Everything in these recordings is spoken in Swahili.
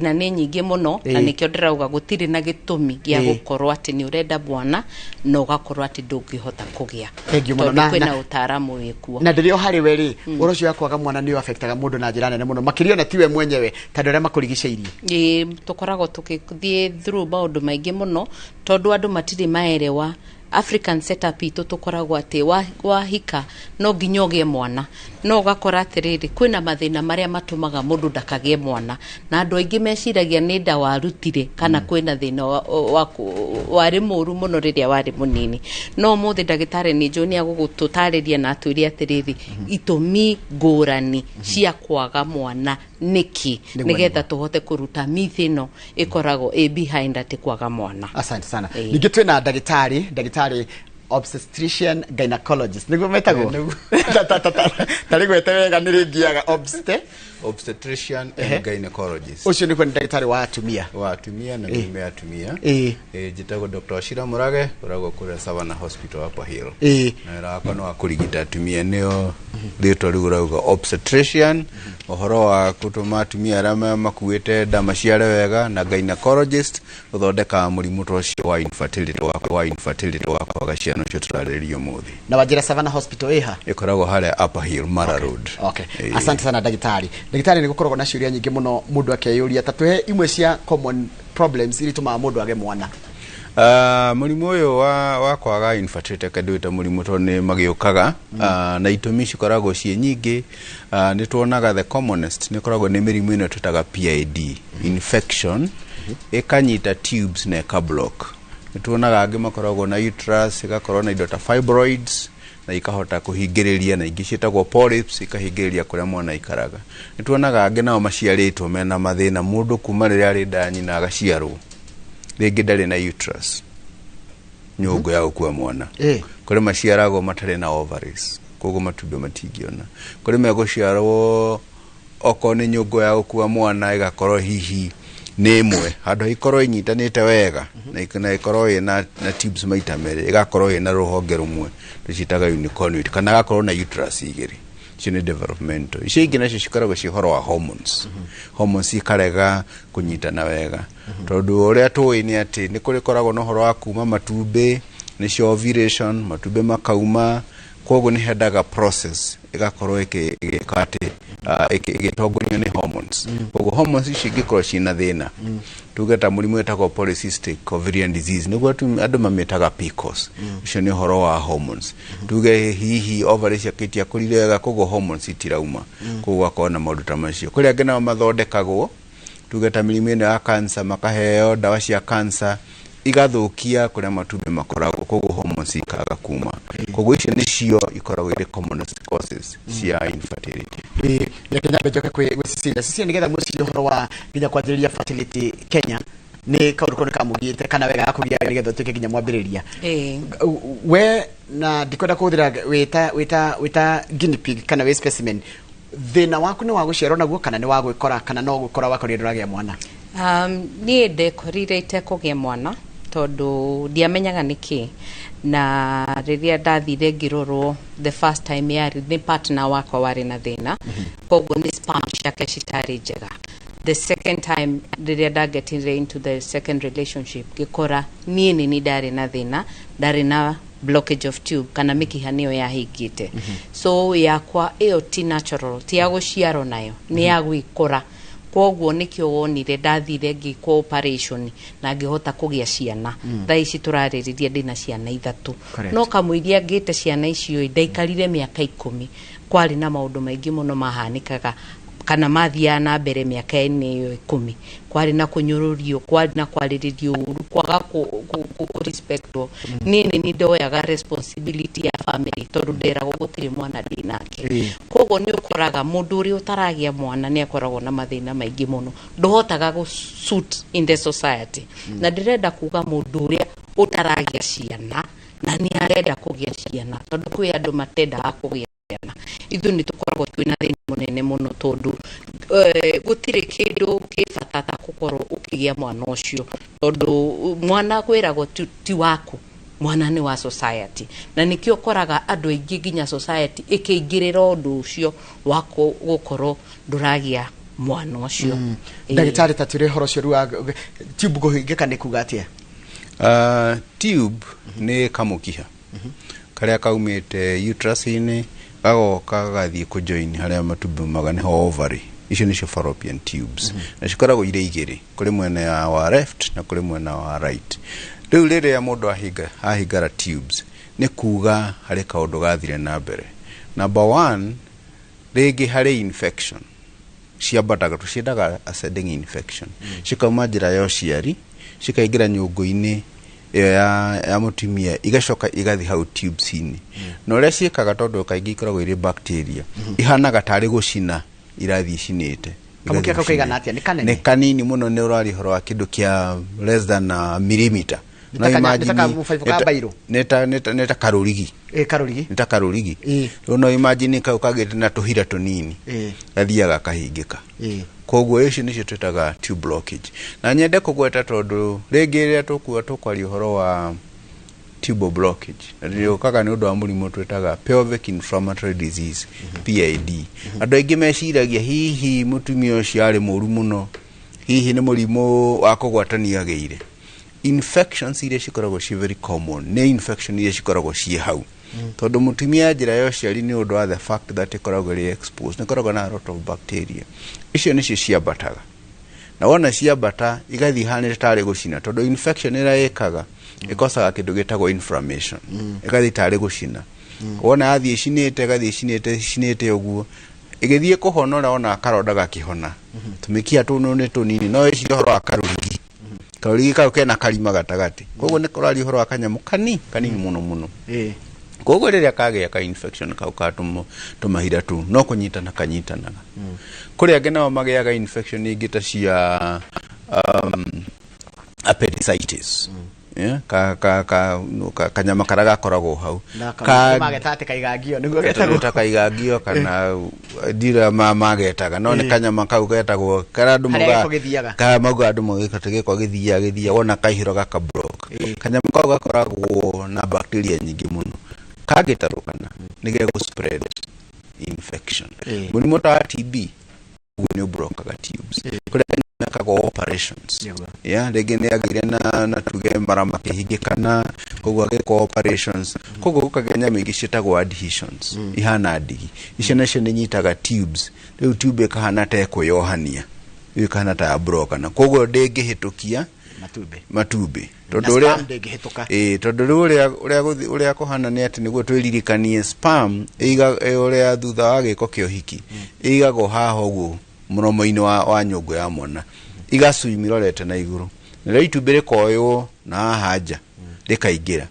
na nĩ nyingĩ mũno na nĩkĩo ndĩrauga gũtirĩ na gĩtũmi gĩa gũkorwo atĩ nĩ ũrenda mwana na ũgakorwo atĩ ndũngĩhota kũgĩa tondũ kwĩna ũtaaramu wĩkuo na ndĩrĩo harĩ we rĩ ũhoro ũcio wa kwaga mwana nĩ affectaga mũndũ na njĩra nene mũno makĩria na tiwe mwenyewe tondũ arĩa makũrigicĩirie tũkoragwo tũgĩthiĩ through maũndũ maingĩ mũno tondũ andũ matirĩ maerewa African setup itũ tũkoragwo atĩ wahika no nginya ũgĩe mwana no ũgakora atĩrĩrĩ kwĩna mathĩna marĩa matũmaga mũndũ ndakagĩe mwana na andũ aingĩ meciragia nĩ nda warutire kana kwĩna thĩna warĩ mũru mũno rĩrĩa warĩ mũnini no mũthĩ ndagĩtarĩ nĩ njũĩ nĩ agũgũtũtarĩria na atwĩre atĩrĩrĩ itũmi ngũrani cia kwaga mwana nĩkĩ nĩgetha tũhote kũruta myth ĩno ĩkoragwo behind atĩ kwaga mwana. Asante sana. Ningĩ twĩna ndagĩtarĩ obstetrician gynecologist niguo metagwo tarĩ gwete wega nĩ rĩngiaga obstetrician and gynecologist ucio nĩkuo nĩ ndagĩtarĩ wa atumia na mĩrimũ atumia njĩtagwo Dr. Shira Murage ũragwo kũrĩa Savannah Hospital Upper Hill na wĩra no akũrigita atumia nĩo rĩtwa rĩu rauga obstetrician ũhoro wa gũtũma atumia arĩa makuĩte nda maciare wega na gynecologist ũthondeka mũrimũ ta ũcio wa infertility wa kwaga ciana ũcio tũrarĩrĩria ũmũthĩ na wajĩra Savannah Hospital ĩkoragwo harĩa Upper Hill Mara Road. Asante sana ndagĩtarĩ nĩ gũkoragwo na ciũria nyingĩ mũno mũndũ akeyũria ta tũhe imwe cia common problems iria itumaga mũndũ age mwana. Mũrimũ ũyũ wa kwaga infertility kadwĩta mũrimũ to nĩ magĩũkaga na itũmi cikoragwo ciĩ nyingĩ nĩ tuonaga the commonest nĩ koragwo nĩ mĩrimũ ĩno tũtaga PID infection ĩkanyita tubes na ĩkablock nĩ tuonaga angĩ makoragwo na uterus ĩgakorwo na indo ta fibroids na ikahota kuhingĩrĩria na ingĩ ciĩtagwo polyps ikahingĩrĩria kũrĩa mwana ikaraga nĩ tuonaga angĩ nao maciarĩtwo mena mathĩna mũndũ kuma rĩrĩa arĩ nda nyina agaciarwo rĩngĩ ndarĩ na uterus nyũngũ ya gũkua mwana kũrĩ maciaragwo matarĩ na ovaries koguo matumbĩ matingĩona kũrĩ megũciarwo okorwo nĩ nyũngũ ya gũkua mwana ĩgakorwo hihi nĩ ĩmwe handũ ikorwo inyitanĩte wega na ikorwo ĩna tubes maita merĩ ĩgakorwo ĩna rũhonge rũmwe rũcitaga unicornuate kana agakorwo na uterus igĩrĩ icio nĩ developmental icio ingĩ nacio cikoragwo ciĩ ũhoro wa hormones ikarega kũnyitana wega tondũ ũrĩa tũĩ nĩ atĩ nĩ kũrĩ koragwo na ũhoro wa kuma matumbĩ nĩcio ovulation matumbĩ makauma koguo nĩ hendaga process ĩgakorwo ĩgĩtongorio nĩ hormones koguo hormones icio ingĩkorwo ciĩna thĩna tuge ta mũrimũ wĩtagwo polycystic ovarian disease nĩguo andũ mamĩtaga PCOS ucio nĩ ũhoro wa hormones tuge hihi ovaries ciakĩtia kũrire wega koguo hormones itirauma koguo akorwo na maũndũ ta macio kũrĩ angĩ nao mathondekagwo tuge ta mĩrimũ ĩno ya cancer makaheo ndawa cia cancer igathũkia kũrĩa matumbĩ makoragwo koguo hormones ikaga kuma koguo icio nĩcio ikoragwo irĩ commonest causes cia infertility. Kenya bejoka gwĩciria nĩgetha mũcirie ũhoro wa nginya kwanjĩrĩria fertility Kenya nĩ kaũndũ kau nĩkamũgiĩte kana wega kũgĩa nĩgetha ũtuĩke nginya mwambĩrĩria we na ndikwenda kũhũthĩra wĩta guinea pig kana wĩ specimen thĩna waku nĩ wa gũciarwo naguo kana nĩ wa gwĩkora kana no gũkora wakorire ndũragĩa mwana? Niĩ ndekorire itekũgĩa mwana tondũ ndiamenyaga nĩkĩ na rĩrĩa ndathire ngĩrorwo the first time yarĩ nĩ partner wakwa warĩ na thĩna koguo nĩ sperm ciake citarĩ njega the second time rĩrĩa ndagetire into the second relationship ngĩkora niĩ nĩ ndarĩ na thĩna ndarĩ na blockage of tube kana mĩkiha nĩyo yahingĩte so yakwa ĩyo ti natural ti ya gũciarwo nayo nĩ ya gwĩkora koguo nĩkĩo wonire ndathire ngĩkwo operation na ngĩhota kũgĩa ciana thaa ici tũrarĩrĩria ndĩna ciana 3 no kamũiria ngĩte ciana icio ndaikarire mĩaka 10 kwarĩ na maũndũ maingĩ mũno mahanĩkaga kana mathiaga na mbere mĩaka-inĩ ĩyo 10 kwarĩ na kũnyũrũrio kwarĩ na kwarĩrĩrio ũru kwaga kũ-respectwo nĩ ndoyaga responsibility ya family tondũ nderagwo gũtirĩ mwana ndĩ nake koguo nĩ ũkoraga mũndũ ũrĩa ũtaragĩa mwana nĩ akoragwo na mathĩna maingĩ mũno ndũhotaga gũ-suit in the society na ndĩrenda kuga mũndũ ũrĩa ũtaragĩa ciana na nĩ arenda kũgĩa ciana tondũ kwĩ andũ matendaga kũgĩa ciana ithuĩ nĩ tũkoragwo twĩna thĩna mũnene mũno tondũ gũtirĩ kĩndũ kĩbatata gũkorwo ũkĩgĩa mwana ũcio tondũ mwana kwĩragwo ti waku mwana nĩ wa society na nĩkĩo koraga andũ aingĩ nginya society ĩkĩingĩrĩra ũndũ ũcio wa gũkorwo ndũragĩa mwana ucio ndagitari tatire horo cio ruwa tube kuhingika ni kuga atia tube ni kamukiha karia kaumite uterus-ini gagoka gathie ku join haria matumbi magane ho ovary icio nicio fallopian tubes na cikoragwo ire igiri kuri mwena wa left na kuri mwena wa right riu riria mundu ahingara tubes ni kuga hari kaundu gathire na mbere number 1 rigi hari infection ciambataga tuciendaga ascending infection cikauma njira ya uciari cikaingira nyungu-ini ya mutumia igacoka igathi hau tubes-ini no ria ciekaga tondu kaingi ikoragwo iri bacteria ihanaga tari gucina irathi cinite kamukia kaigana atia ni kanini muno ni urari horo wa kindu kia less than a millimeter no imagine neta karurigi neta karurigi no imagine ka ukagete na tuhira tunini gathiaga kahingika koguo ici nicio twitaga tube blockage na nyende kugweta tondu ringi ria tukwaria horo wa tube blockage ndio kaga ni undu wa murimu twitaga pelvic inflammatory disease PID andu aingi meciragia hihi mutumia ucio ari muru muno hihi ni murimu wa kugwatania geire infections iria cikoragwo ci very common ni infection iria cikoragwo ci hau tondu mutumia njira ya uciari ni undu wa the fact that ikoragwo ri exposed ni koragwo na a lot of bacteria icio nicio ciambataga na wona ciambata igathi hanire tari gucina tondu infection ira ikaga ikosaga kindu gitagwo inflammation igathi tari gucina wona athie cinite gathi cinite uguo igithie kuhonora ona akaronda gakihona tumikia tunu ni tunini no ici horo akarurigi karurigi kau kena karima gatagati koguo ni kurari horo akanyamu kanini muno koguo riria kagea ka infection kau katumo tumahira tu no kunyitana kanyitanaga kuri angi nao magiaga infection ingita cia appendicitis kanyama karaga koragwo hau magetate kaigagio niguo kaigagio kana dira magetaga no ni kanyama kau getagwo karandu muga andu mugikatege kwa githia wona kaihiro gaka block kanyama kau gakoragwo na bacteria nyingi muno kagetarukana nige go spread infection murimu ta TB ni block ga tubes kuri kago operations rege ni agire na tuge marama kihigikana koguo ageko operations koguo kagenya mingi citagwo adhesions ihana adigi icio nacio ni nyitaga tubes riu tube kahana ta ekoyohania iu kahana ta broka na koguo ndingihitukia matube tondu uria kuhana ni ati niguo twiririkanie spam uria thutha wa giko kiohiki igago haho guo muromo-ini wa nyungu ya mwana igasuimirorete na iguru na itube rikoyo na haja rikaingira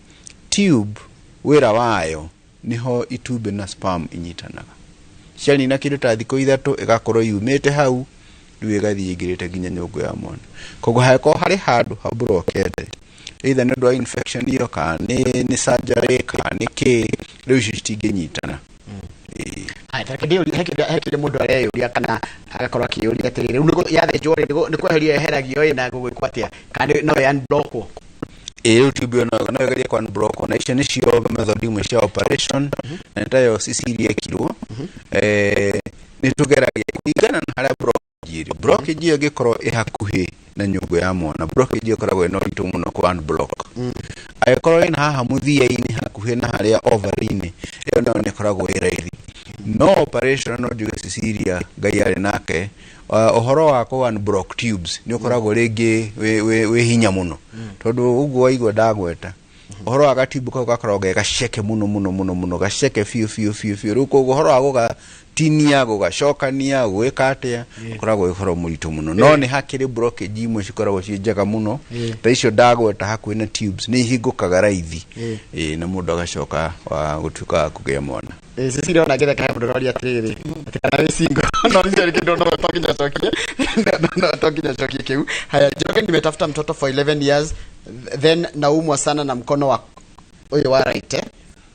tube wira wayo niho itube na sperm inyitanaga ciani na kindu ta thiko ithatu igakorwo yumite hau riu igathie igirite nginya nyungu ya mwana koguo haiko hari handu haburokete either nĩ ndwa infection iyo kana ni surgery kana ni ki riu citinginyitana hekire mundu areyuria kana agakorwo akiuria atiriri riu yathe njori ni kweheria eheragio na gugwikwa atia kana no ya unblock riu tube no geria kwa unblock na icio nicio method imwe cia operation na tayo sisirie ekirwo ni tugeragia kũringana na haria blockage iyo gikorwo ihakuhi na nyungu ya mwana blockage iyo koragwo no itu muno kwa unblock ayikorwo ina haha muthia-ini hakuhi na haria ovary-ini iyo no ni koragwo iraithi no operation no njuge sisiria ngai ari nake ohoro wa ko unblock tubes ni ukoragwo ringi we hinya muno tondu uguo igwa ndagweta ohoro wa gatube ko gakorwo gaceke muno gaceke fiu ruko ohoro wa goga tinia gugacokania gwikatia ukoragwo ikoro muritu muno no ni hakiri blockage imwe cikoragwo ci njega muno ta icio ndagweta hakuhi na tubes ni ihingukaga raithi na mundu agacoka wa gutuika kugea mwana sisi ona getha kahe mundu rori atiriri atikana wi single no ndio kidogo no tokinya chokie kiu haya joke nimetafuta mtoto for 11 years then naumwa sana na mkono wa oyo wa right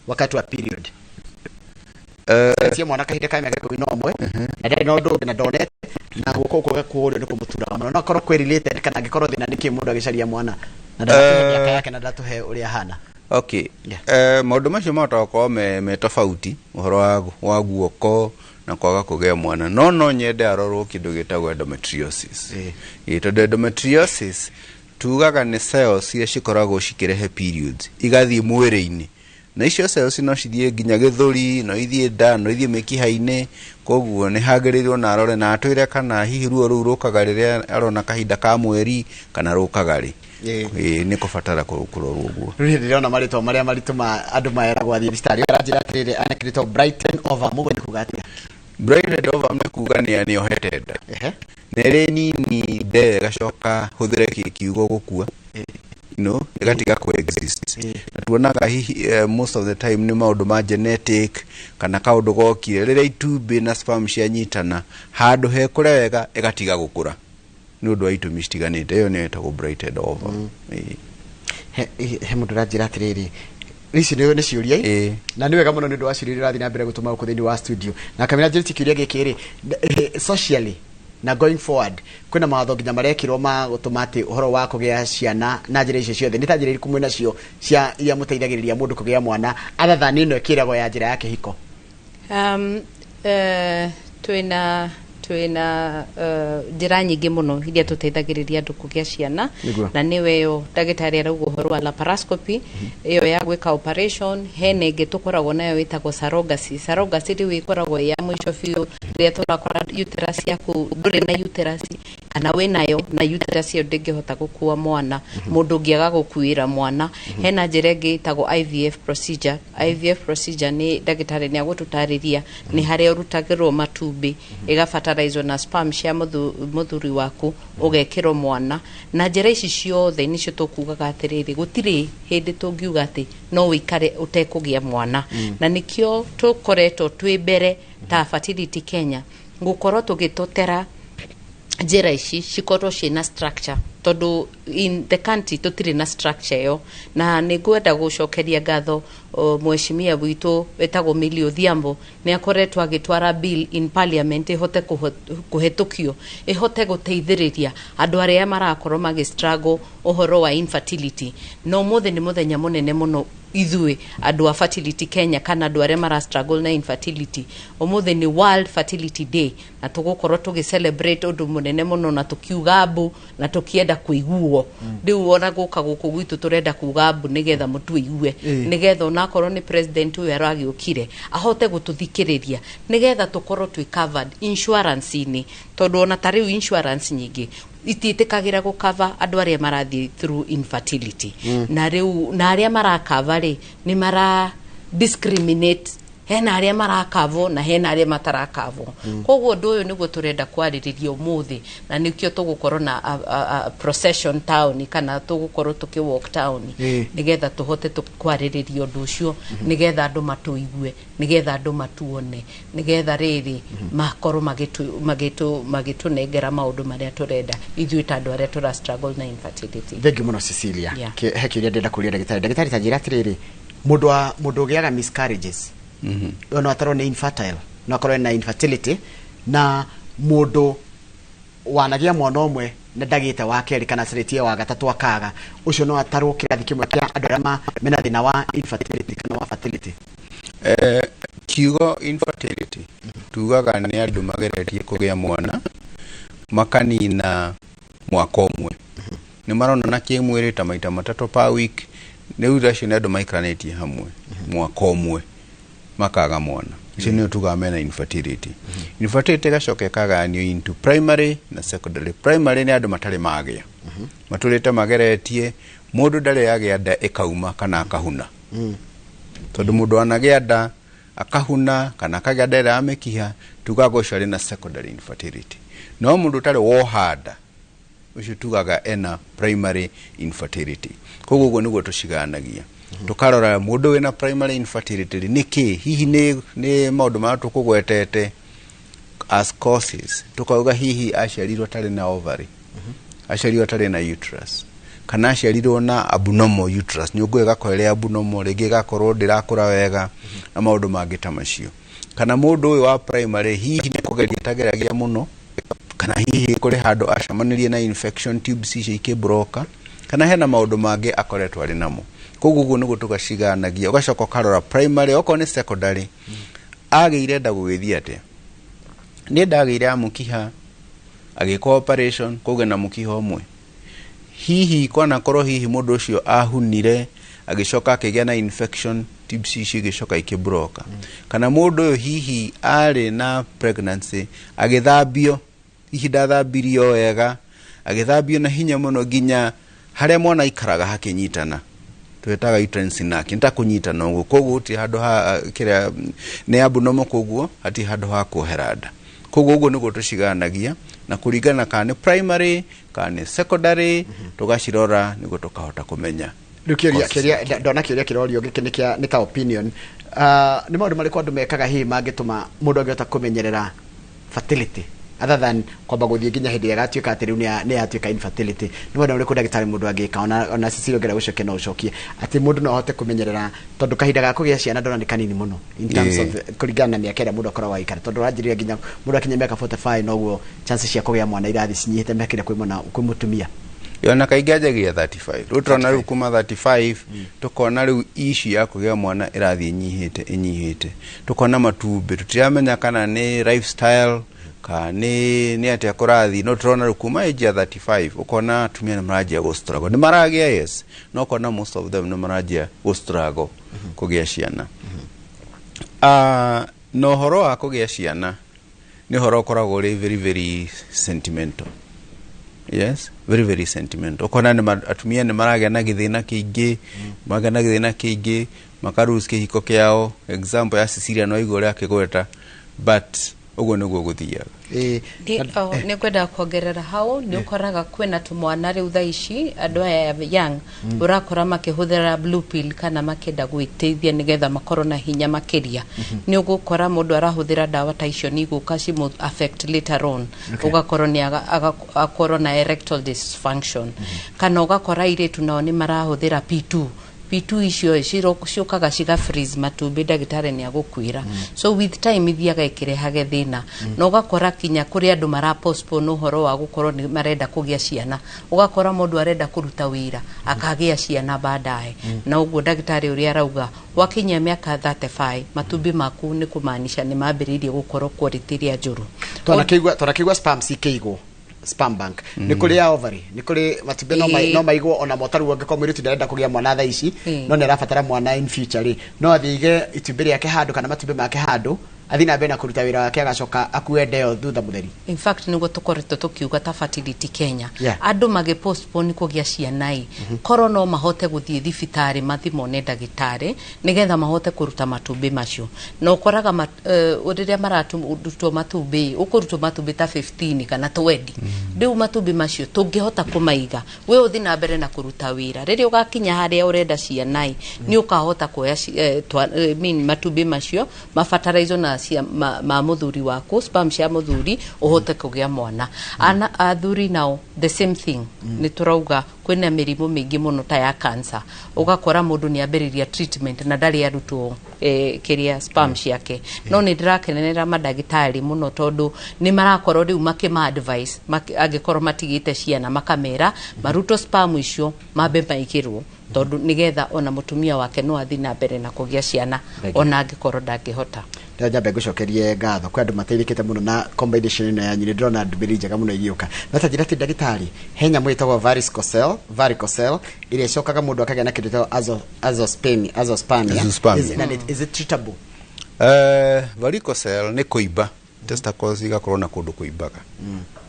wakati wa period sio mwana kahide kama yake kuino mwe na dai no ndo na donate na guko gakurio ndiko mutura no korwo kwe related kana gikorwo thina niki mundu agicaria mwana na ndatuhe miaka yake na ndatuhe uria hana okay maundu macio matokorwo me tofauti uhoro wa guoko na kwaga kũgĩa mwana no nyende arorwo kĩndũ gĩtagwo endometriosis tondũ endometriosis tugaga nĩ cells iria cikoragwo cikĩrehe periods igathiĩ mwĩrĩ-inĩ na icio cells no cithiĩ nginya gĩthũri no ithiĩ nda no ithiĩ mĩkiha-inĩ koguo nĩ hagĩrĩirwo na arore na atwĩre kana hihi ruo rũu rũkaga rĩrĩa arona kahinda ka mweri kana rũkaga rĩ nĩ kũbatara kũrorwo ũguo rĩu ndĩrona marĩtwa marĩa maritũma andũ maeragwo athiĩ thibitarĩ aranjĩra atĩrĩrĩ anakĩrĩtwo Brighton over mũgo nĩ kuga atĩa Brighton over nĩ kuga nĩ ohete nda na ĩrĩ nini nda ĩgacoka hũthĩre kiugo gũkua no igatiga coexist na tuonaga hihi most of the time nĩ maũndũ ma genetic kana kaũndũ gokire rĩrĩa itumbĩ na sperm cianyitana handũ hekũre wega igatiga gũkũra nĩ ũndũ wa itũmi citiganĩte ĩyo nĩ ĩtagwo brighted over he mũndũ aranjĩra atĩrĩrĩ ici nĩ ciũria na nĩ wega mũno nĩ ũndũ wa ciũria irathiĩ na mbere gũtũma gũkũ thĩinĩ wa studio na kamera njĩrĩti kĩũria gĩkĩ rĩ socially na going forward kwĩna mawatho nginya marekĩrwo ma gũtũma atĩ ũhoro wa kũgĩa ciana na njĩra icio ciothe nĩ ta njĩra irĩkũ mwĩna cio cia iria mũteithagĩrĩria mũndũ kũgĩa mwana other than ĩno ĩkĩragwo ya njĩra ya kĩhiko twina njĩra nyingĩ mũno iria tũteithagĩrĩria andũ kũgĩa ciana na nĩwe yo ndagĩtarĩ arauga ũhoro wa laparoscopy ĩyo ya gwĩka operation hena ĩngĩ tũkoragwo nayo ĩtagwo surrogacy rĩu ĩkoragwo ya mũico biũ rĩrĩa tũrakora uterus yaku ndũrĩ na uterus kana wĩnayo na uterus ĩyo ndĩngĩhota gũkua mwana mũndũ ũngĩaga gũkuĩra mwana hena njĩra ĩngĩ ĩtagwo IVF procedure nĩ ndagĩtarĩ nĩ agũtũtarĩria nĩ harĩa ũrutagĩrwo matumbĩ ĩgabatara na sperm cia mũthuri waku ũgekĩrwo mwana na njĩra ici ciothe nĩcio tũkugaga atĩrĩrĩ gũtirĩ hĩndĩ tũngiuga atĩ no wĩikare ũtekũgĩa mwana na nĩkĩo tũkoretwo twĩ mbere ta Fertility Kenya gũkorwo tũgĩtotera njĩra ici cikorwo ciĩna structure tondũ in the country tũtirĩ na structure ĩyo na nĩngwenda gũcokeria ngatho mheshimiwa witũ wetagwo Millie Odhiambo nĩ akoretwo agĩtwara bill in parliament ĩhote kũhetũkio ĩhote gũteithĩrĩria andũ arĩa marakorwo struggle ũhoro wa infertility no mũthĩ nĩ mũthenya mũnene mũno ithuĩ andũ a Fertility Kenya kana andũ arĩa mara struggle na infertility ũmũthĩ nĩ World Fertility Day na tũgũkorwo tũgĩcelebrate ũndũ mũnene mũno na tũkiuga mbu na tũkienda kũiguo rĩu ona gũka gũkũ gwitũ tũrenda kuga mbu nĩgetha mũtũigue nĩgetha onakorwo nĩ president ũyũ aragĩũkire ahote gũtũthikĩrĩria nĩgetha tũkorwo twĩ covered insurance-inĩ tondũ ona ta rĩu insurance nyingĩ itiĩtĩkagĩra gũkava andũ arĩa marathiĩ through infertility na rĩu na arĩa marakava rĩ nĩ mara discriminate hena arĩa marakavwo na hena arĩa matarakavwo koguo ũndũ ũyũ nĩguo tũrenda kwarĩrĩria ũmũthĩ na nĩkĩo tũgũkorwo na procession town kana tũgũkorwo tũkĩ walk town nĩgetha tũhote kwarĩrĩria ũndũ ũcio nĩgetha andũ matũigue nĩgetha andũ matuone nĩgetha rĩrĩ makorwo magĩtũnengera maũndũ marĩa tũrenda ithuĩ ta andũ arĩa tũra struggle na infertility. Thank you mũno Cecilia. He kĩũria ndĩrenda kũria ndagĩtarĩ ta njĩra atĩrĩrĩ mũndũ ũgĩaga miscarriages no atarwo nĩ infertile no akorwo na infertility na mũndũ wanagia mwana ũmwe na ndagĩte wa kerĩ kana cĩrĩtie wa gatatũ akaga ũcio no atarwo kĩrathi kĩmwe kĩa andũ arĩa mena thĩna wa infertility kana wa fertility. Kiugo infertility tugaga nĩ andũ mageretie kũgĩa mwana makanina mwaka ũmwe nĩ maronana kĩmwĩrĩ ta maita matatũ per week nĩ udacio nĩ andũ maikaranĩtie hamwe mwaka ũmwe makaga mwana icio nĩo tugaga mena infertility. Infertility gacoke kaganio into primary na secondary. Primary nĩ andũ matarĩ magĩa matũrĩte mageretie mũndũ ndarĩ yagĩa nda ĩkauma kana akahuna tondũ mũndũ anagĩa nda akahuna kana akagĩa nda ya mĩkiha tugaga ũcio arĩ na secondary infertility no mũndũ ũtarĩ wohanda ũcio tugaga ena primary infertility koguo ũguo nĩguo tũciganagia tukarora mũndũ wĩna primary infertility nĩkĩ hihi nĩ maũndũ marĩa tũkũgwetete as causes tukauga hihi aciarirwo atarĩ na ovary aciarirwo atarĩ na uterus kana aciarirwo na abnormal uterus nyũngũ ĩgakorwo ĩrĩ abnormal rĩngĩ ĩgakorwo ndĩrakũra wega na maũndũ mangĩ ta macio kana mũndũ ũyũ wa primary hihi nĩ kũgeria tageragia mũno kana hihi kũrĩ handũ acemanirie na infection tubes icio ikĩbroka kana hena maũndũ mangĩ akoretwo arĩ namo koguo ũguo nĩguo tũgaciganagia ũgacoka ũkarora primary okorwo nĩ secondary agĩire nda gũgĩthiĩ atĩa nĩ ndagĩire mũkiha agĩka operation kũgĩa na mũkiha ũmwe hihi kwana korwo hihi mũndũ ũcio ahunire agĩcoka akĩgĩa na infection tubes icio igĩcoka ikĩbroka kana mũndũ ũyũ hihi arĩ na pregnancy agĩthambio hihi ndathambirio wega agĩthambio na hinya mũno nginya harĩa mwana ikaraga hakĩnyitana twetaga uterine sac ntakũnyitana ũguo koguo ti handũ ha kĩrĩa nĩ abnormal koguo hati handũ ha kuoheranda koguo ũguo nĩguo tũciganagia na kũringana kana primary kana secondary tũgacirora nĩguo tũkahota kũmenya Kĩria ndona kĩria kĩrorio gĩkĩ nĩ ta opinion nĩ maũndũ marĩkũ andũ mekaga hihi mangĩtũma mũndũ angĩhota kũmenyerera fertility other than kwamba gũthiĩ nginya hĩndĩ ĩgatuĩka atĩ rĩu nĩ yatuĩka infertility nĩ maũndũ marĩkũ ndagĩtarĩ mũndũ angĩka ona Cecilia ngera gũcokia no ũcokie atĩ mũndũ no ahote kũmenyerera tondũ kahinda ga kũgĩa ciana ndona nĩ kanini mũno in terms of kũringana na mĩaka ĩrĩa mũndũ akoragwo aikara tondũ ranjĩrĩria nginya mũndũ akinya mĩaka 45 noguo chances cia kũgĩa mwana irathi cinyihĩte mĩaka ĩrĩa kwĩ mũtumia yona kaingĩ anjagia 35 rĩu tũrona rĩu kuma 35 tũkona rĩu ici ya kũgĩa mwana ĩrathiĩ inyihĩte tũkona matumbĩ tũtiramenya kana nĩ lifestyle ka nĩ atĩa kũrathi no tũrona rĩu kuma age ya 35 ũkona atumia nĩ maranjia gũstruggle nĩ maragĩa yes no ũkona most of them nĩ maranjia gũstruggle kũgĩa ciana no ũhoro wa kũgĩa ciana nĩ ũhoro ũkoragwo ũrĩ very very sentimental. Yes, very very sentimental. Okona ni atumia ni maragĩa na gĩthĩna kĩingĩ, makarus kĩhiko kĩao. Example ya Cecilia no igore akĩgweta, but ũguo nĩguo gũthiaga. Nĩ kwenda kuongerera hau nĩ ũkoraga kwĩna tũmwana rĩu thaa ici andũ aya young ũrakora makĩhũthĩra blue pill kana makĩenda gwĩteithia nĩgetha makorwo na hinya makĩria. Nĩ ũgũkora mũndũ arahũthĩra ndawa ta icio nĩ igũka cimu affect later on ũgakorwo nĩ agakorwo na erectile dysfunction kana ũgakora airĩtu nao nĩ marahũthĩra P2 icio ciũkaga ciga freeze matumbĩ ndagĩtarĩ nĩ agũkwĩra. So with time ithiaga ĩkĩrehaga thĩna na ũgakora kinya kũrĩ andũ marapostpone ũhoro wa gũkorwo nĩ marenda kũgĩa ciana. Ũgakora mũndũ arenda kũruta wĩra akagĩa ciana baadaye na ũguo ndagĩtarĩ ũrĩa arauga wakinya mĩaka 35 matumbĩ maku nĩ kũmaanisha nĩ mambĩrĩirie gũkorwo quality ĩrĩa njũru. Twanakĩigua sperm cikĩigwo sperm bank nĩ kũrĩ ya ovary nĩ kũrĩ matumbĩ no maigwo ona motaru angĩkorwo mwĩrĩtu ndarenda kũgĩa mwana thaa ici no nĩ arabatara mwana in future no athiige itumbĩ rĩake handũ kana matumbĩ make handũ athi na mbere na kũruta wĩra wake agacoka akue ndeo thutha mũtheri. In fact nĩguo tũkoretwo tũkiuga ta fertility Kenya andũ magĩpostpone kũgĩa ciana korwo no mahote gũthiĩ thibitarĩ mathimwo nĩ ndagĩtarĩ nĩgetha mahote kũruta matumbĩ macio na ũkoraga rĩrĩa maratutwo matumbĩ ũkũrutwo matumbĩ ta 15 kana 20 rĩu matumbĩ macio tũngĩhota kũmaiga we ũthi na mbere na kũruta wĩra rĩrĩa ũgakinya harĩa ũrenda ciana nĩ ũkahota kuoya matumbĩ macio mabataraizwo na ma mũthuri waku sperm cia mũthuri ũhote kũgĩa mwana. Athuri nao the same thing nĩ turauga kwĩna mĩrimũ mĩingĩ mũno ta ya cancer ũgakora mũndũ nĩ ambĩrĩria treatment na ndarĩ arutwo kĩrĩa sperm ciake no nĩ ndĩrakenera mandagĩtarĩ mũno tondũ nĩ marakorwo rĩu makĩma-advise angĩkorwo matigĩte ciana makamera marutwo sperm icio mambe maigĩrwo tondũ nĩgetha ona mũtumia wake no athi na mbere na kũgĩa ciana ona angĩkorwo ndangĩhota. Njambe ngũcokerie ngatho kwa andũ mateithĩkĩte mũno na combination ĩno yanyu nĩ ndĩrona ndũmĩrĩri njega mũno igĩũka no ta njĩra ti ndagĩtarĩ he nyamũ ĩtagwo varicocele ĩrĩa ĩcokaga mũndũ akagĩa na kĩndũ ta azoospermia. Is it treatable? Varicocele nĩ kũimba testicles igakorwo na kũndũ kũimbaga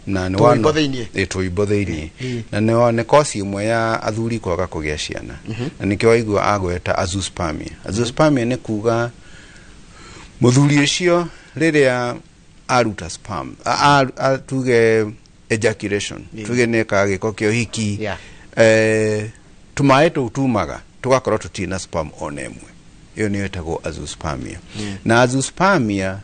na nĩ tũimbo thĩinĩ na nĩ kosi ĩmwe ya athuri kwaga kũgĩa ciana na nĩkĩo waigua agweta azoospermia. Azoospermia nĩ kuga mũthuri ũcio rĩrĩa aruta sperm tuge ejaculation tuge nĩka gĩko kĩa ũhiki tũmaĩ tũu tumaga tũgakorwo tũtirĩ sperm ona ĩmwe ĩyo nĩyo ĩtagwo azoospermia. Na azoospermia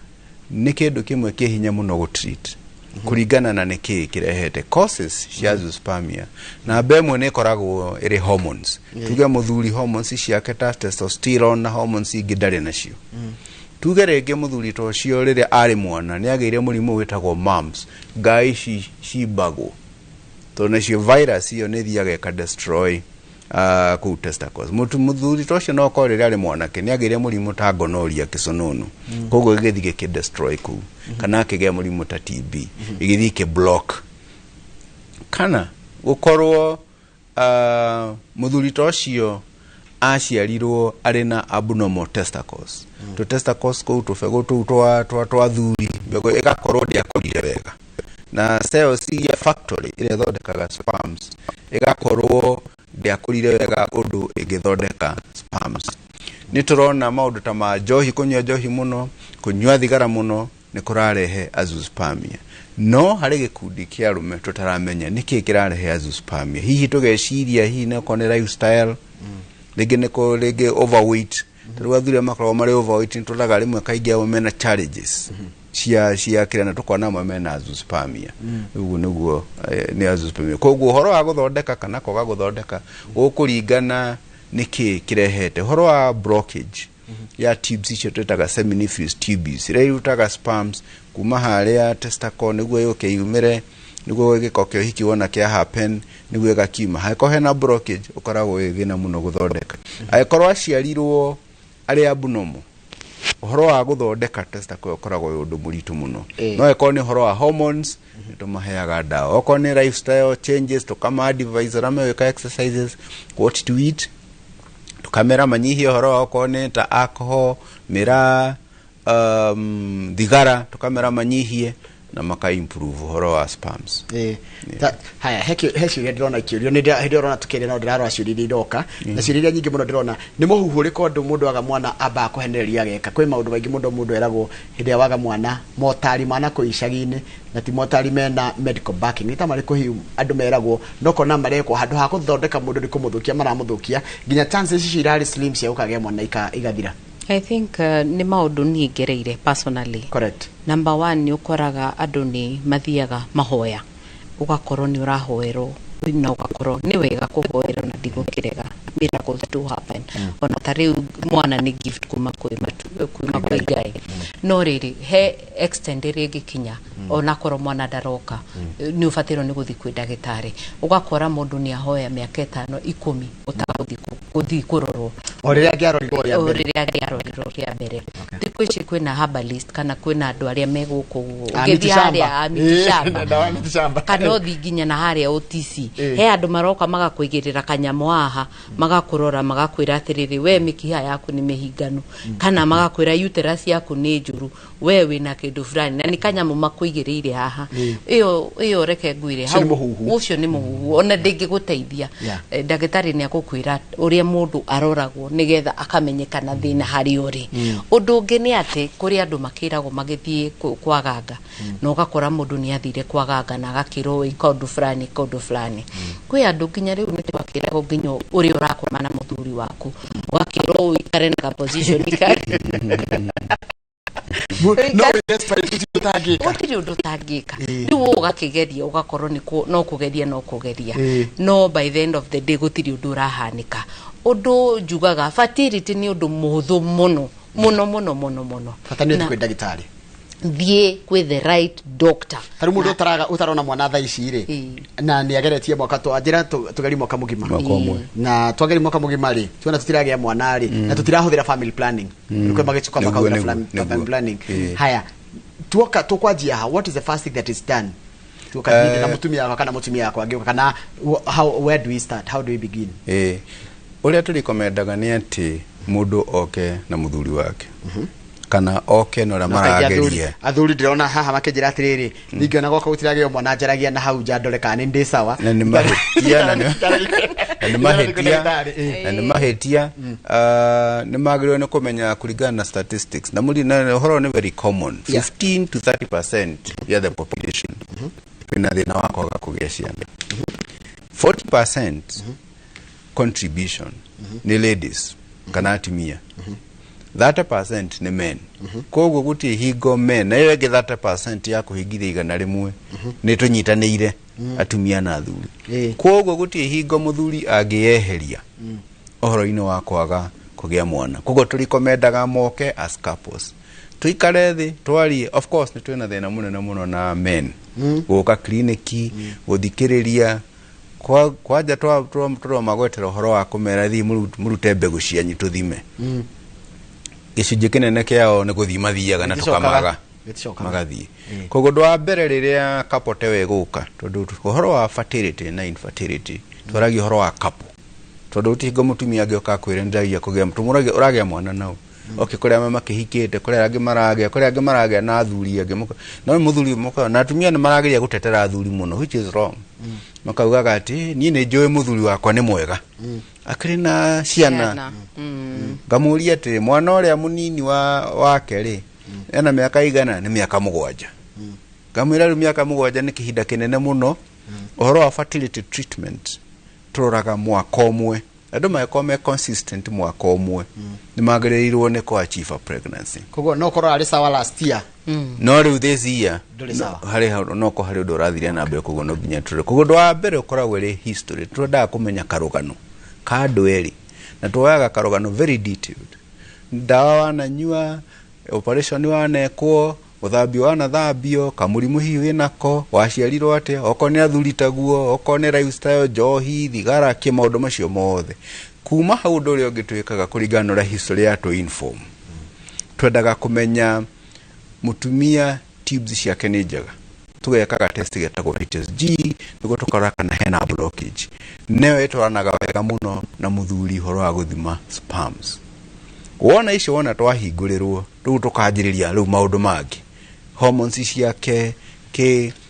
nĩ kĩndũ kĩmwe kĩ hinya mũno gũtreat kũringana na nĩkĩ kĩrehete causes cia azoospermia na mbemwe nĩ koragwo ĩrĩ hormones tuge mũthuri hormones ciake ta testosterone na hormones ingĩ ndarĩ nacio tuge rĩngĩ mũthuri ta ũcio rĩrĩa arĩ mwana nĩ agĩire mũrimũ wĩtagwo mumps ngai cimbagwo tondũ nacio virus iyo nĩ thiaga ĩka destroy ku testicles muthuri tocio no ko riri ari mwanake ni agire murimu ta gonorrhea kisununu koguo gigithi ki destroy ku kana kige murimu ta TB igithi ki block kana gukorwo muthuri tocio aciarirwo ari na abnormal testicles to testicles ko to fego to twa thuri bego igakorwo ndiakorire wega na cells ya factory ile thondekaga sperms igakorwo ndiakorire wega undu igithondeka sperms ni turona maundu ta ma njohi kunywa njohi muno kunywa thigara muno ni kurarehe azoospermia no hari gikundi kia rume tutaramenya niki kirarehe azoospermia hihi tugeciria hihi ne kone lifestyle lege neko lege overweight tarwa thure makoro mari overweight nitulaga rimwe kaingi abo mena challenges cia kirana tukona amwe mena azoospermia ugu niguo ni azoospermia koguo horo wa guthondeka kana koga guthondeka gukuringana niki kirehete horo wa blockage ya tubes icio twetaga seminiferous tubes ire irutaga sperms kuma haria testicle niguo yuke yumire niguo gikokyo hiki wona kia happen niguo gakiuma haiko hena blockage ukoragwo thina muno guthondeka aikorwo aciarirwo ari abnormal horo wa guthondeka testicle ukoragwo undu muritu muno no eko ni horo wa hormones nitumaheaga dawa oko ni lifestyle changes to kama advice rame weka exercises what to eat kamera manyihie horo oko ni ta alcohol mira thigara tukamera manyihie na maka improve horo wa sperms haya heci ndirona kiurio ni ndirona tukire no ndirarwa ciuria iroka na ciuria nyingi muno ndirona ni muhuhuriko ndu mundu aga mwana amba kuhenereria geka kwi maundu maingi mundu eragwo hindi ya waga mwana motari mana kuicagine na ti motari mena medical backing ni tamari kuhiu andu meragwo noko na marekwo handu ha kuthondeka mundu ni kumuthukia maramuthukia nginya chances ici irari slim cia ukagea mwana igathira. I think ni maundu ni ngereire personally. Correct. Number 1 ni ukoraga andu ni mathiaga mahoya ugakorwo ni urahoerwo na ugakorwo ni wega kuhoerwo na ndigukirega miracles do happen ona tari mwana ni gift kuma kwi Ngai no riri he extend ringi kinya ona korwo mwana daroka ni ufatiro ni guthi kwi ndagitari ugakora mundu ni ahoya miaka 5 10 utaguthi kurorwo oriria ngiarorirwo ya mbere tiku ici kwina herbalist kana kwina andu aria meguku ngithia aria mitishamba kana othi nginya na haria OTC he andu maroka magakuigirira kanyamo haha magakurora magakwira atiriri we mikiha yaku ni mihinganu kana magakwira uterus yaku ni njuru we wina kindu fulani na ni kanyamo makuigirire haha iyo reke ngwire hau ucio ni muhuhu ona ndingiguteithia ndagitari ni akukwira uria mundu aroragwo nigetha akamenyekana thina hari uri undu ungi ni ati kuri andu makiragwo magithie kwaganga no ugakora mundu ni athire kwaganga na agakirwo ikondu fulani kwi andu nginya riu ni twakiragwo nginya uri urakoma na muthuri waku ugakirwo ikare na position ikare no desperate utiri undu tangika riu ugakigeria ugakorwo ni no kugeria no by the end of the day gutiri undu urahanika undu njugaga fertility ni undu muhuthu muno fatani ni ndagitari thie with the right doctor taru mundu utarona mwana tha ici ri na ni ageretie mwaka twajira tugeri mwaka mugima na twageri mwaka mugima ri tuona tutiragia mwana ri na tutirahuthira family planning niko magichukua mwaka family planning haya tuoka tukwajia what is the first thing that is done tuokadini na mutumia kana mutumia yako agioka kana where do we start, how do we begin? Uria turikomendaga ni ati mundu oke na muthuri wake kana oke no ramarageria athuri ndirona haha makenjira atiriri ningiona goka gutiragio mwana njaragia na hau njandore kana ndi sawa na ni mahetia ni magirwo ni kumenya kuringana na statistics na muri na horo ni very common 15 to 30% ya the population ina thina wa kwaga kugia ciana 40% contribution ni ladies kana atimia 30% ni men koguo guti hingo men na yege 30% ya kuhingithia igana rimwe ni tunyitanire atumia na athuri koguo guti hingo muthuri angieheria ohoro-ini wa kwaga kugia mwana koguo turikomendaga moke as couples tuikare thi twarie of course ni twina thina munene muno na men guka kliniki guthikiriria kwaja twa magwetera horo wa kumera thi murute mbegu cianyu tuthime gicunjĩ kinene kĩao nĩ gũthima thiaga na tukamaga magathie koguo ũndũ wa mbere rĩrĩa kapote wegũka tondũ ũhoro wa fertility na infertility twaragia ũhoro wa couple tondũ ũtingo mũtumia angĩoka kwĩra ndagia kũgĩa mũtumũrage ũragĩa mwana nao okay kũrĩa mama kĩhikĩte kũrĩa angĩ maragĩa na athuri angĩ no mũthuri mũka na atumia nĩ marageria gũtetera athuri mũno which is wrong makaugaga atĩ niĩ nĩ njũĩ mũthuri wakwa nĩ mwega akĩrĩ na ciana ngamũria atĩ mwana ũrĩa mũnini wake rĩ ena mĩaka igana nĩ mĩaka 7 ngamwĩra rĩu mĩaka 7 nĩ kĩhinda kĩnene mũno ũhoro wa fertility treatment tũroraga mwaka ũmwe andũ maekome consistent mwaka ũmwe nĩ magĩrĩirwo nĩ kũ achieve pregnancy koguo no korwo arĩ sawa last year no rĩu this year harĩ no ko harĩ ũndũ ũrathiria na mbere koguo no nginya tũrĩ koguo ũndũ wa mbere ũkoragwo ĩrĩ history tũrendaga kũmenya karũgano ka andũ erĩ na tũoyaga karũgano very detailed ndawa wananyua operation wanekwo uthambio wanathambio kamũrimũ hihi wĩnako waciarirwo atĩa oko nĩ athuri taguo oko nĩ lifestyle njohi thigara kĩmaũndũ macio mothe kuma hau ũndũ ũrĩa ũngĩtwĩkaga kũringana na history ya to inform twendaga kũmenya mũtumia tubes ciake nĩ njega tugekaga test getagwo HSG nĩguo tũkarora kana hena blockage nĩyo ĩtwaranaga wega mũno na mũthuri horo wa gũthima sperms wona icio wona twahingũrĩrwo rĩu tũkanjĩrĩria rĩu maũndũ mangĩ hormones ciake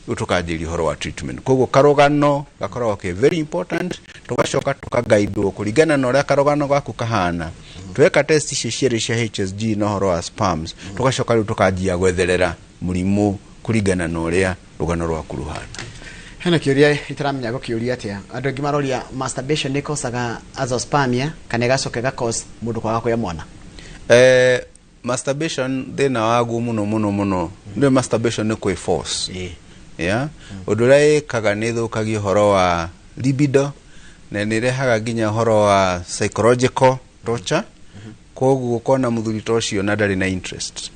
tukanjĩrĩria horo wa treatment koguo karũgano gakoragwo ke very important tugacoka tukagaidwo kũringana na ũrĩa karũgano gaku kahana tweka test icio cierĩ cia HSG na horo wa sperms tugacoka rĩu tukanjia gwetherera mũrimũ kũringana na ũrĩa rũgano rwaku ruhana hena kĩũria itaramenya gũkĩũria atĩa andũ angĩ maroria masturbation nĩ causaga azoospermia kana gacoke cause mũndũ kwaga kũgĩa mwana masturbation thĩna waguo mũno nĩ masturbation nĩ kwĩ force yeah ũndũ ũrĩa ĩkaga nĩ thũkagia ũhoro wa libido na nĩ rehaga nginya ũhoro wa psychological torture koguo kona mũthuri tocio na ndarĩ na interest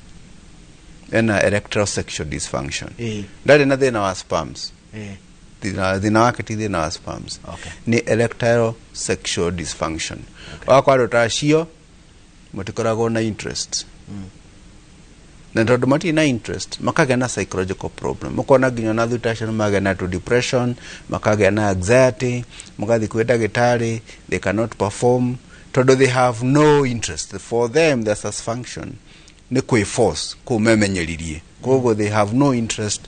ena erectile sexual dysfunction ndarĩ na thĩna wa sperms thĩna wake ti thĩna wa sperms nĩ erectile sexual dysfunction wakwa andũ tacio matikoragwo na interest na tondũ matirĩ na interest makagĩa na psychological problem mũkona nginya na thutacio magĩa na depression makagĩa na anxiety magathi kwĩ ndagĩtarĩ they cannot perform tondũ they have no interest for them their satisfaction nĩ kwĩ force kũmemenyeririe koguo they have no interest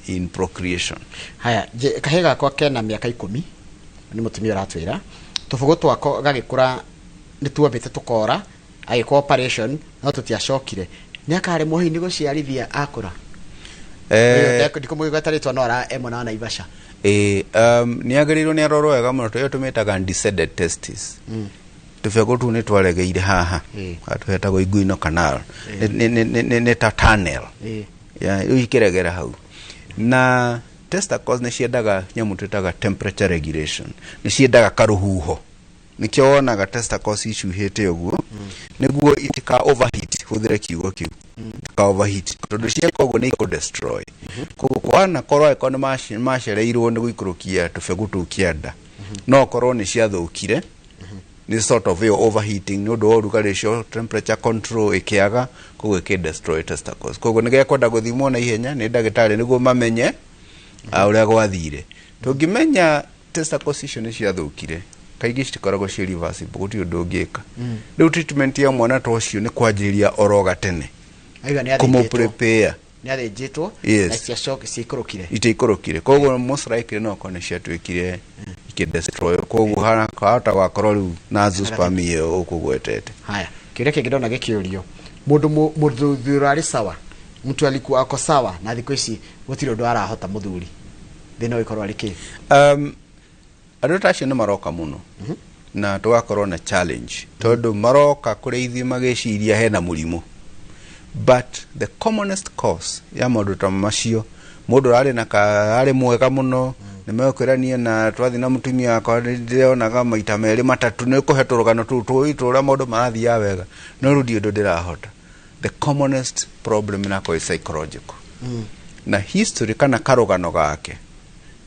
in procreation haya kahega kwa kena mĩaka 10 nĩ mũtumia ũratwĩra tũbũgũ twako gagĩkũra nĩ tuambĩte tũkora agĩkwo operation no tũtiacokire nĩ akaremwo hihi nĩ gũciarithia akũra ndikũmũigua tarĩtwa no ara emwe na Naivasha nĩ agĩrĩirwo nĩ arorwo wega mũno tũrĩa tũmĩtaga undescended testes tũbegũ tũu nĩ twaregeire haha tũhetagwo inguinal canal nĩ ta tunnel rĩu ikĩregera hau na testicles nĩ ciendaga nyamũ twĩtaga temperature regulation nĩ ciendaga karũhuho nikio wonaga testicles icuhĩte ũguo nĩguo itika overheat hũthĩre kiugo kĩu ka overheat tondũ cieka ũguo nĩ ikũ destroy koguo kwana korwo ĩko nĩ macereirwo nĩ gũikũrũkia tũbegũ tũu kĩanda no korwo nĩ ciathũkire nĩ sort of overheating nĩ ũndũ wa ũrugarĩ ũcio temperature control ĩkĩaga koguo ĩkĩ destroy testicles koguo nĩ gekwenda gũthimwo na ihenya nĩ ndagĩtarĩ nĩguo mamenye ũrĩa gwathire tũngĩmenya testicles icio nĩ ciathũkire kaingĩ citikoragwo ci reversible gũtirĩ ũndũ ũngĩka rĩu treatment ya mwana ta ũcio nĩ kwanjĩrĩria oroga tene kũmũprepare nĩ athĩnjĩtwo na ciacoka itiikũrũkire koguo most likely no korwo nĩ ciatuĩkire ikĩdestroy koguo hata gwakorwo rĩu na azoospermia ĩyo ũkũgwetete haya kĩũria kĩngĩ ndona gĩkĩũrio mũndũ ũrarĩ sawa mtu alikuwa ako sawa na thikũ ici gũtirĩ ũndũ arahota mũthuri thĩna ũkorwo arĩ kĩ andũ tacio nĩ maroka mũno na tũgakorwo na challenge tondũ maroka kũrĩa ithuĩ magĩciria hena mũrimũ but the commonest cause ya maũndũ ta macio mũndũ arĩ mwega mũno nĩmekwĩrania na twathi na mũtumia wakwa ndĩronaga maita merĩ matatũ nĩ kũhe tũrũgano tũu tũrĩa maũndũ marathiaga wega no rĩu ũndũ ndĩrahota the commonest problem nako is psychological na history kana karũgano gake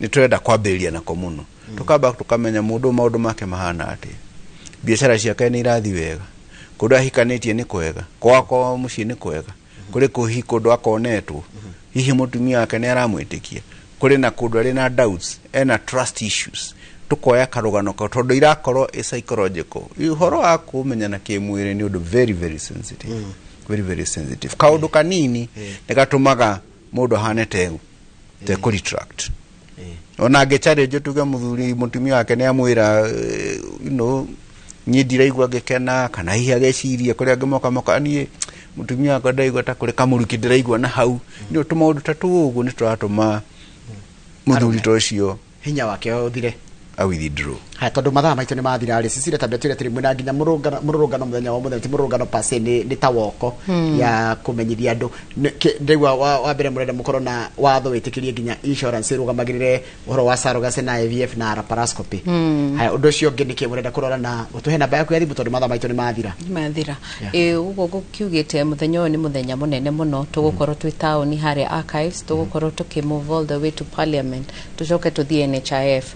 nĩ tũrenda kwambĩrĩria nako mũno tukaba tukamenya mundu maundu make mahana ati biashara ciake ni irathi wega kundu ahikanitie ni kwega kwako mucii ni kwega kuri kuhi kundu akonetwo hihi mutumia wake ni aramwitikia kuri na kundu ari na doubts ena trust issues tukoya karugano ka tondu irakorwo psychological uhoro wa kumenyana kimwiri ni undu very very sensitive very very sensitive kaundu kanini negatumaga mundu hanete te ku retract ona angechallenge tuge muthuri mutumia wake ni amwira nyindiraigua ngikena kana hihi ageciria kuria ngimoka nie mutumia wake ndaigua ta kuri kamuruki ndiraigua na hau ni utumaundu tatu uguo ni turatuma muthuri tocio hinya wake uthire awithdraw ha tondu mathaa maitu ni mathira ri cicire tabia twire tiri mwina nginya murungano muthenya wa muthenya murungano pase ni tawoko ya kumenyithia andu ndigwa wa mbere murenda mukoro na watho witikirie nginya insurance rugamagirire uhoro wa surrogacy na IVF na laparoscopy ha undu cio ngi niki murenda kurora na utuhe namba yaku ya thimu tondu mathaa maitu ni mathira ugo gukiugite muthenya uyu ni muthenya munene muno tugukorwo twi town haria archives tugukorwo tukimove all the way to parliament tucoke tuthie NHIF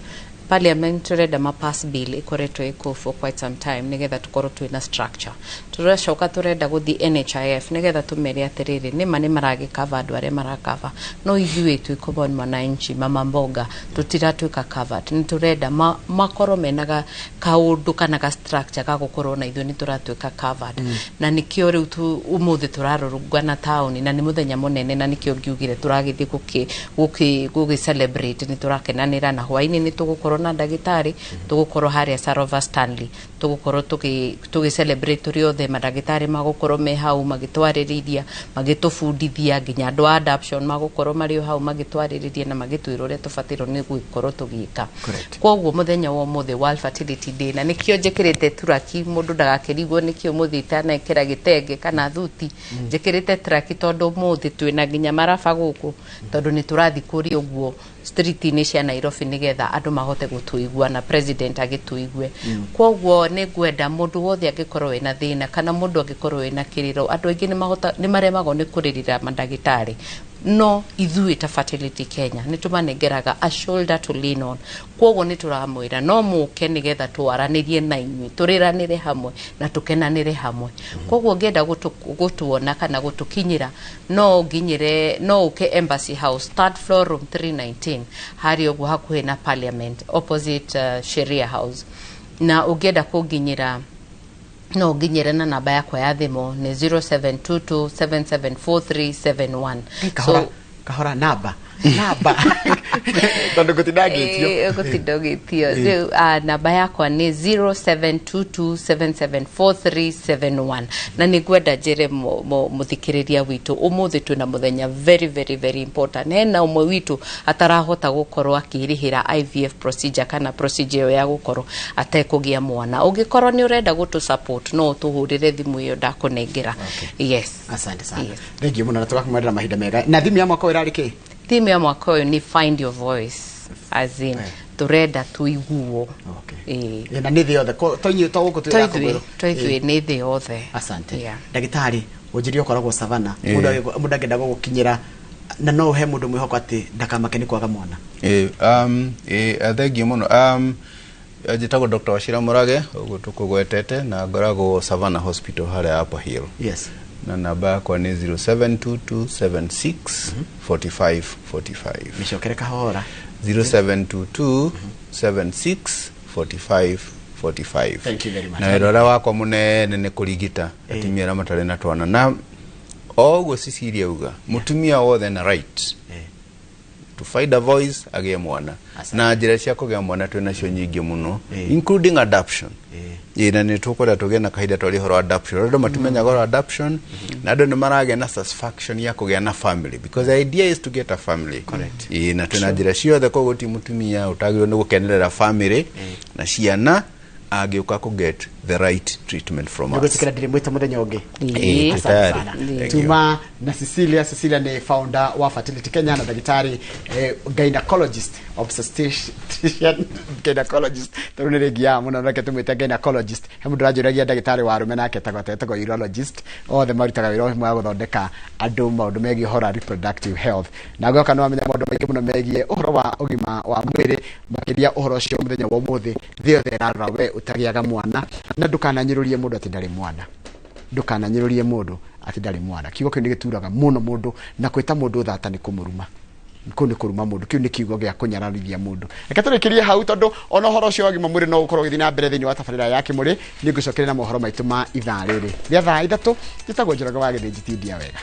Parliament turenda mapass bill ikoretwo iko for quite some time nigetha tukorwo twina structure turacoka turenda guthi NHIF nigetha tumere atiriri nima ni maragi cover andu aria marakava no ithuĩ twi common mwananchi mama mboga tutiratwika covered ni turenda makoro menaga kaundu kana ka structure ga gukorwo na ithuĩ ni turatwika covered na nikio riu umuthi turarurungana town na ni muthenya munene na nikio ngiugire turagithi guki celebrate ni turakenanira na hwaini ni tugukorwo na ndagitari tugukorwo haria Sarova Stanley tugukorwo tugi celebrate turi othe madagitari magukorwo me hau magitwaririria magitufundithia nginya andu adoption magukorwo mari hau magitwaririria na magitwira uria tufatiro ni gukorwo tugika koguo muthenya wa muthe World Fertility Day na nikio njikirite turaki mundu ndagakirigwo nikio muthita na ikira gitenge kana thuti njikirite turaki tondu muthi twina nginya marafa guku tondu ni turathi kuri uguo street ni cia Nairobi nigetha andu mahote gutuigua na president agituigue koguo ni gwenda mundu wothe angikorwo wina thina kana mundu angikorwo wina kiriro andu aingi ni maremagwo ni kuririra mandagitari no ithuĩ ta Fertility Kenya ni tumanengeraga a shoulder to lean on koguo ni turamwira no muke nigetha twaranirie na inyuĩ turiranire hamwe na tukenanire hamwe koguo ngenda gutuona kana gutukinyira no nginyire no uke Embassy House third floor room 319 hari uguo hakuhi na Parliament opposite Sheria House na ungenda kunginyira no nginyere na namba yakwa ya thimu ni 0722774371 kahora namba tondu gutindagitio riu namba yakwa ni 0722774371 na ni gwenda njire muthikiriria witu umuthi twina muthenya very very very important na umwe witu atarahota gukorwo akirihira IVF procedure kana procedure ya gukorwo atekugia mwana ungikorwo ni urenda gutu support no tuhurire thimu iyo ndakunengera yes asante sana thank you muna tugakumwendera mahinda mega na thimu ya mwako irari ki theme ya mwaka uyu ni find your voice as in turenda tuiguo na ni thiothe toinyu to guko twi ni thiothe asante ndagitari unjirio koragwo savana mundu angenda gukinyira na no he mundu mwihoko ati ndakamake ni kwaga mwana thank you muno ajitago Dr. Wachira Murage uguo tukugwetete na ngorago Savannah Hospital haria Upper Hill yes na namba yakwa ni 0722764545 mishokere kahora 0722764545 thank you very much na rora wakwa munene ni kurigita atumia ra matare na twana na oguo Cecilia uga mutumia wothe na right to find a voice agie mwana na njira cia kugia mwana twina cio nyingi muno including adoption ina ni tukora tugia na kaida twali horo adoption ndo matumenya horo adoption na ndo marage na satisfaction ya kugia na family because the idea is to get a family correct ina twina njira cio the koguti mutumia utagiro ni gukenerera family na ciana agiuka ku get the right treatment from us. Ndugu ndire mwita muthenya ungi. Tayari. Tuma na Cecilia ni founder wa Fertility Kenya na daktari gynecologist obstetrician gynecologist turune regia muno reke tumwite gynecologist hemu ndirajuria daktari wa rume nake tago urologist othe marutaga wira mwa guthondeka andu maundu megie hora reproductive health na goka no amenya maundu maingi muno megie uhoro wa ugima wa mwiri makiria uhoro ucio muthenya wa umuthi thio therara we utagiaga mwana na ndukananyirurie mundu ati ndari mwana ndukananyirurie mundu ati ndari mwana kiugo kiu ni gituraga muno mundu na kwita mundu thata ni kumuruma nikundi kuruma mundu kiu ni kiugo gia kunyararithia mundu reke turikirie hau tondu ona horo ucio wagima mwiri no ukorwo githina mbere thini wa tabarira ya kimuri ni ngucokerera mohoro maitu ma ithaa riri ria thaa 3 titagwo njoroge wa githiji tindia wega.